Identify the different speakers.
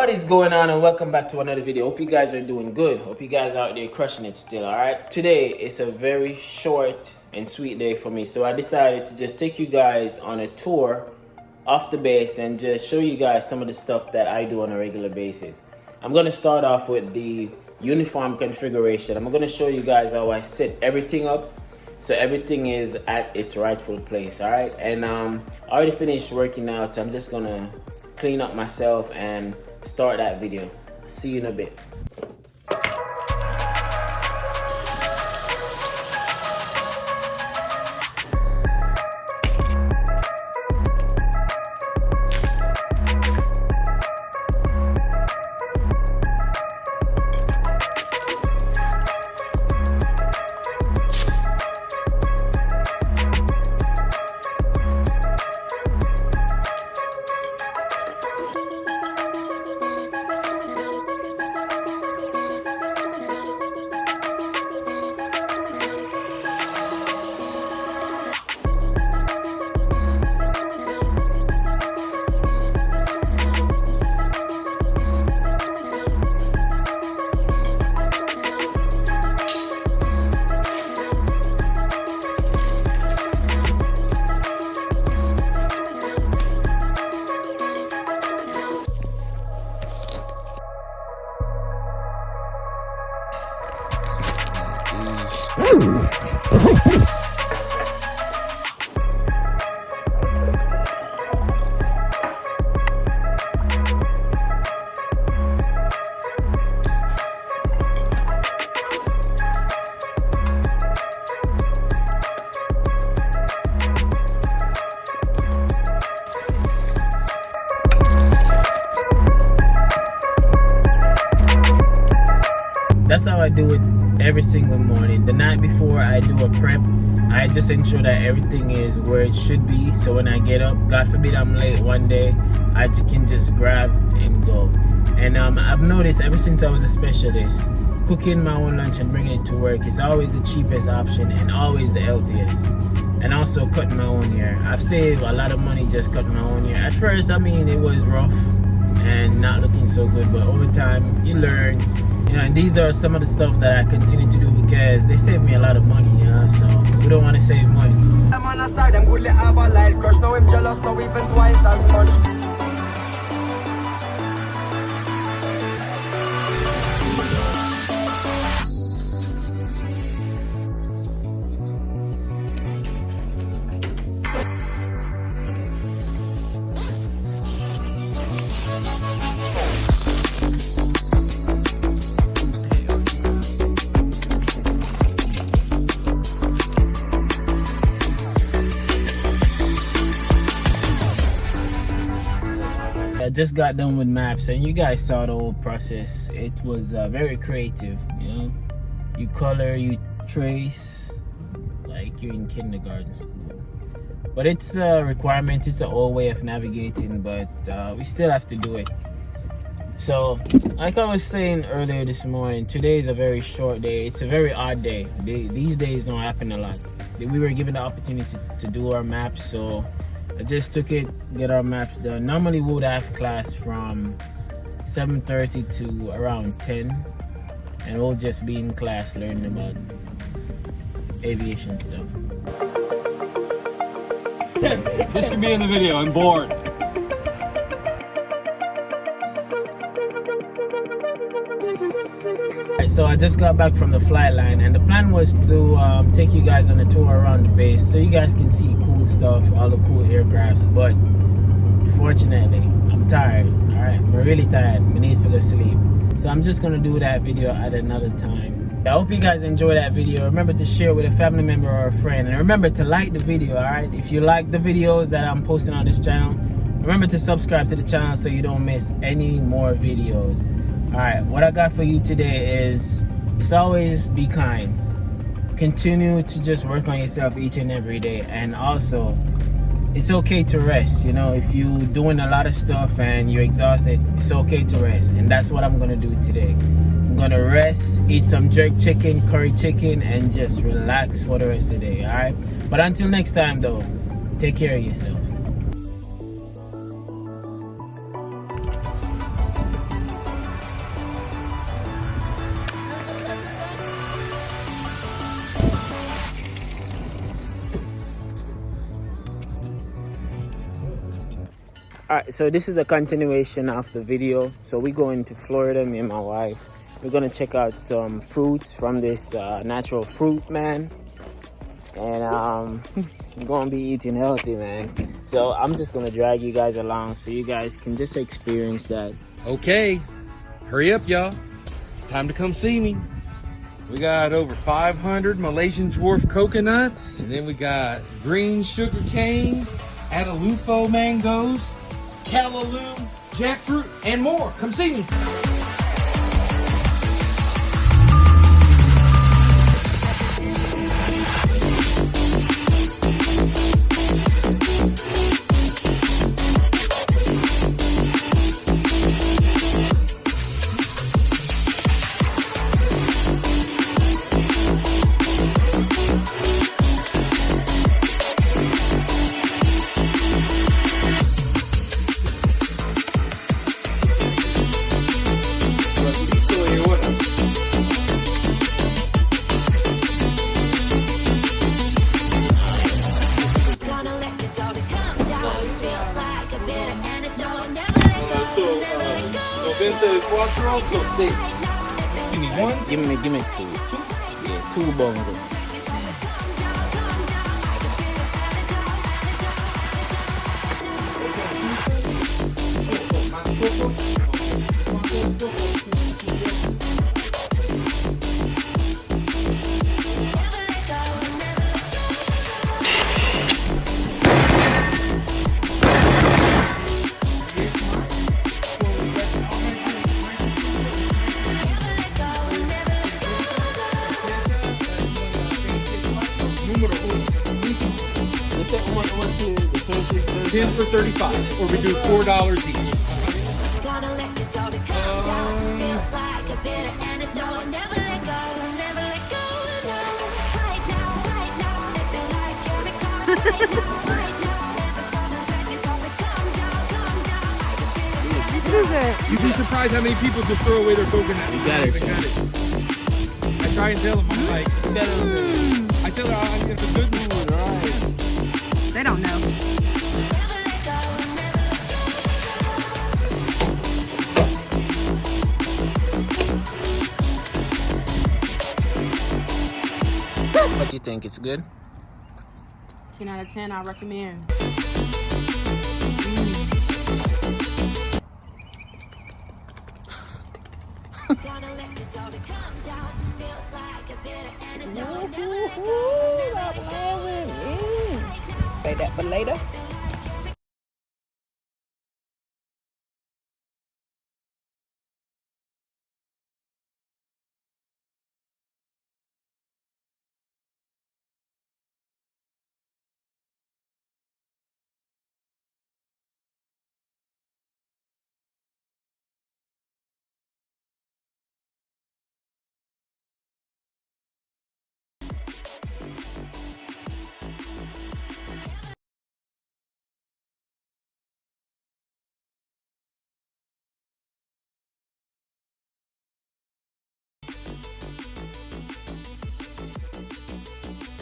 Speaker 1: What is going on, and welcome back to another video. Hope you guys are doing good. Hope you guys are out there crushing it still. All right, today is a very short and sweet day for me, so I decided to just take you guys on a tour off the base and just show you guys some of the stuff that I do on a regular basis. I'm going to start off with the uniform configuration. I'm going to show you guys how I set everything up so everything is at its rightful place. All right, and I already finished working out, so I'm just gonna clean up myself and start that video. See you in a bit. That's how I do it every single morning. The night before I do a prep, I just ensure that everything is where it should be, so when I get up, God forbid I'm late one day, I can just grab and go. And I've noticed ever since I was a specialist, cooking my own lunch and bringing it to work is always the cheapest option and always the healthiest. And also cutting my own hair. I've saved a lot of money just cutting my own hair. At first, I mean, it was rough and not looking so good, but over time you learn, you know, and these are some of the stuff that I continue to do because they save me a lot of money, you know, so we don't want to save money.
Speaker 2: I'm on a star, them goodly have a light crush. Now I'm jealous, now even twice as much.
Speaker 1: I just got done with maps and you guys saw the whole process. It was very creative, you know. You color, you trace like you're in kindergarten school. But it's a requirement, it's an old way of navigating, but we still have to do it. So like I was saying earlier this morning, today is a very short day. It's a very odd day. These days don't happen a lot. We were given the opportunity to do our maps, so I just took it, get our maps done. Normally we would have class from 7:30 to around 10, and we'll just be in class learning about aviation stuff.
Speaker 3: This could be in the video, I'm bored.
Speaker 1: So I just got back from the flight line, and the plan was to take you guys on a tour around the base so you guys can see cool stuff, all the cool aircrafts. But fortunately, I'm tired. All right, I'm really tired. I need to go sleep. So I'm just gonna do that video at another time. I hope you guys enjoy that video. Remember to share with a family member or a friend, and remember to like the video. All right, if you like the videos that I'm posting on this channel, remember to subscribe to the channel so you don't miss any more videos. Alright, what I got for you today is just always be kind. Continue to just work on yourself each and every day, and also it's okay to rest. You know, if you're doing a lot of stuff and you're exhausted, it's okay to rest, and that's what I'm gonna do today. I'm gonna rest, eat some jerk chicken, curry chicken, and just relax for the rest of the day. Alright, but until next time though, take care of yourself. All right, so this is a continuation of the video. So we're going to Florida, me and my wife. We're gonna check out some fruits from this natural fruit man, and we're gonna be eating healthy, man. So I'm just gonna drag you guys along so you guys can just experience that.
Speaker 3: Okay, hurry up, y'all. Time to come see me. We got over 500 Malaysian dwarf coconuts, and then we got green sugar cane, Adelufo mangoes, Callaloo jackfruit, and more. Come see me. You need one?
Speaker 1: Give me two. Yeah, two bongo.
Speaker 3: $10 for 35, or we do $4 each. You'd be surprised how many people just throw away their coconut.
Speaker 1: You got it.
Speaker 3: I try and tell them, I'm like, I tell her I'm it's a good mood, alright.
Speaker 4: They don't know.
Speaker 1: What do you think? It's good?
Speaker 4: 10 out of 10, I recommend. Say that for later.